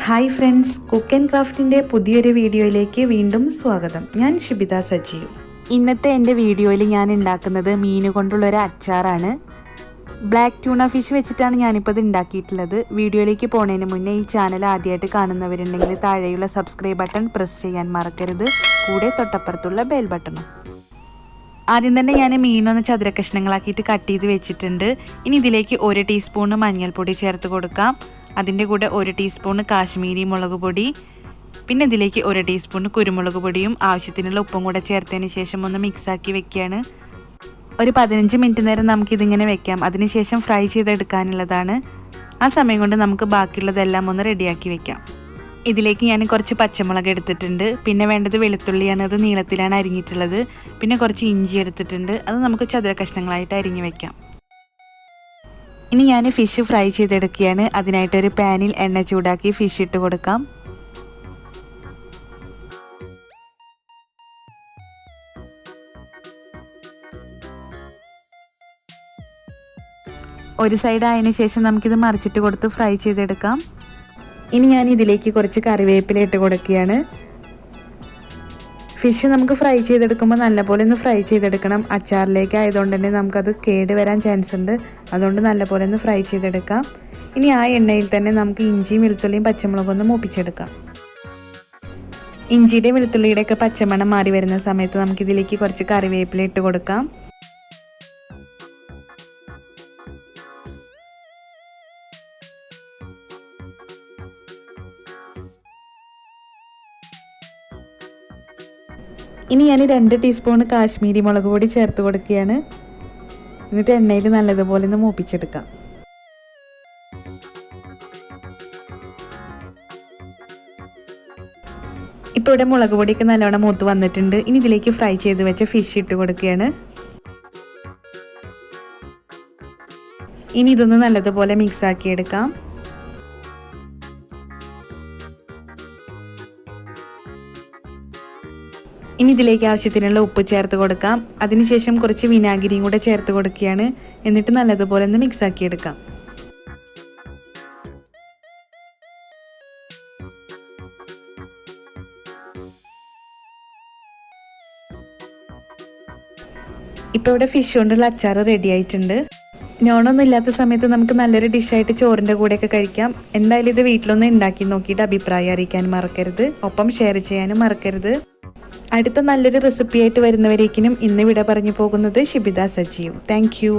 Hi friends, cook and ക്രാഫ്റ്റിൻ്റെ പുതിയൊരു വീഡിയോയിലേക്ക് വീണ്ടും സ്വാഗതം. ഞാൻ ഷിബിത സജീവ്. ഇന്നത്തെ എൻ്റെ വീഡിയോയിൽ ഞാൻ ഉണ്ടാക്കുന്നത് മീൻ കൊണ്ടുള്ളൊരു അച്ചാറാണ്. ബ്ലാക്ക് ട്യൂണ ഫിഷ് വെച്ചിട്ടാണ് ഞാനിപ്പോൾ ഇത് ഉണ്ടാക്കിയിട്ടുള്ളത്. വീഡിയോയിലേക്ക് പോകുന്നതിന് മുന്നേ ഈ ചാനൽ ആദ്യമായിട്ട് കാണുന്നവരുണ്ടെങ്കിൽ താഴെയുള്ള സബ്സ്ക്രൈബ് ബട്ടൺ പ്രസ് ചെയ്യാൻ മറക്കരുത്. കൂടെ തൊട്ടപ്പുറത്തുള്ള ബെൽ ബട്ടണും. ആദ്യം തന്നെ ഞാൻ മീനൊന്ന് ചതുര കഷ്ണങ്ങളാക്കിയിട്ട് കട്ട് ചെയ്ത് വെച്ചിട്ടുണ്ട്. ഇനി ഇതിലേക്ക് 1 ടീസ്പൂൺ മഞ്ഞൾപ്പൊടി ചേർത്ത് കൊടുക്കാം. അതിൻ്റെ കൂടെ 1 ടീസ്പൂൺ കാശ്മീരി മുളക് പൊടി, പിന്നെ ഇതിലേക്ക് 1 ടീസ്പൂൺ കുരുമുളക് പൊടിയും ആവശ്യത്തിനുള്ള ഉപ്പും കൂടെ ചേർത്തതിന് ശേഷം ഒന്ന് മിക്സാക്കി വെക്കുകയാണ്. ഒരു 15 മിനിറ്റ് നേരം നമുക്കിതിങ്ങനെ വെക്കാം. അതിനുശേഷം ഫ്രൈ ചെയ്തെടുക്കാനുള്ളതാണ്. ആ സമയം കൊണ്ട് നമുക്ക് ബാക്കിയുള്ളതെല്ലാം ഒന്ന് റെഡിയാക്കി വെക്കാം. ഇതിലേക്ക് ഞാൻ കുറച്ച് പച്ചമുളക് എടുത്തിട്ടുണ്ട്. പിന്നെ വേണ്ടത് വെളുത്തുള്ളിയാണ്. അത് നീളത്തിലാണ് അരിഞ്ഞിട്ടുള്ളത്. പിന്നെ കുറച്ച് ഇഞ്ചി എടുത്തിട്ടുണ്ട്. അത് നമുക്ക് ചതുര കഷ്ണങ്ങളായിട്ട് അരിഞ്ഞ് വെക്കാം. ഇനി ഞാൻ ഫിഷ് ഫ്രൈ ചെയ്തെടുക്കുകയാണ്. അതിനായിട്ടൊരു പാനിൽ എണ്ണ ചൂടാക്കി ഫിഷ് ഇട്ട് കൊടുക്കാം. ഒരു സൈഡ് ആയതിനു ശേഷം നമുക്കിത് മറിച്ചിട്ട് കൊടുത്ത് ഫ്രൈ ചെയ്തെടുക്കാം. ഇനി ഞാൻ ഇതിലേക്ക് കുറച്ച് കറിവേപ്പില ഇട്ട് കൊടുക്കുകയാണ്. ഫിഷ് നമുക്ക് ഫ്രൈ ചെയ്തെടുക്കുമ്പോൾ നല്ലപോലെ ഒന്ന് ഫ്രൈ ചെയ്തെടുക്കണം. അച്ചാറിലേക്ക് ആയതുകൊണ്ട് തന്നെ നമുക്കത് കേട് വരാൻ ചാൻസ് ഉണ്ട്. അതുകൊണ്ട് നല്ലപോലെ ഒന്ന് ഫ്രൈ ചെയ്തെടുക്കാം. ഇനി ആ എണ്ണയിൽ തന്നെ നമുക്ക് ഇഞ്ചിയും വെളുത്തുള്ളിയും പച്ചമുളകും ഒന്ന് മൂപ്പിച്ചെടുക്കാം. ഇഞ്ചിയുടെ വെളുത്തുള്ളിയുടെയൊക്കെ പച്ചമണം മാറി വരുന്ന സമയത്ത് നമുക്കിതിലേക്ക് കുറച്ച് കറിവേപ്പില ഇട്ട് കൊടുക്കാം. ഇനി ഞാൻ 2 ടീസ്പൂൺ കാശ്മീരി മുളക് പൊടി ചേർത്ത് കൊടുക്കുകയാണ്. എന്നിട്ട് എണ്ണയിൽ നല്ലതുപോലെ ഒന്ന് മൂപ്പിച്ചെടുക്കാം. ഇപ്പോൾ ഇവിടെ മുളക് പൊടിയൊക്കെ നല്ലോണം മൂത്ത് വന്നിട്ടുണ്ട്. ഇനി ഇതിലേക്ക് ഫ്രൈ ചെയ്ത് വെച്ച ഫിഷ് ഇട്ട് കൊടുക്കുകയാണ്. ഇനി ഇതൊന്ന് നല്ലതുപോലെ മിക്സ് ആക്കിയെടുക്കാം. ഇനി ഇതിലേക്ക് ആവശ്യത്തിനുള്ള ഉപ്പ് ചേർത്ത് കൊടുക്കാം. അതിനുശേഷം കുറച്ച് വിനാഗിരിയും കൂടെ ചേർത്ത് കൊടുക്കുകയാണ്. എന്നിട്ട് നല്ലതുപോലെ ഒന്ന് മിക്സ് ആക്കിയെടുക്കാം. ഇപ്പോൾ ഇവിടെ ഫിഷ് കൊണ്ടുള്ള അച്ചാർ റെഡി ആയിട്ടുണ്ട്. നോണൊന്നും ഇല്ലാത്ത സമയത്ത് നമുക്ക് നല്ലൊരു ഡിഷായിട്ട് ചോറിൻ്റെ കൂടെയൊക്കെ കഴിക്കാം. എന്തായാലും ഇത് വീട്ടിലൊന്ന് ഉണ്ടാക്കി നോക്കിയിട്ട് അഭിപ്രായം അറിയിക്കാൻ മറക്കരുത്. ഒപ്പം ഷെയർ ചെയ്യാനും മറക്കരുത്. അടുത്ത നല്ലൊരു റെസിപ്പി ആയിട്ട് വരുന്നവരേക്കിനും ഇന്ന് വിട പറഞ്ഞു പോകുന്നത് ഷിബിത സജീവ്. Thank you.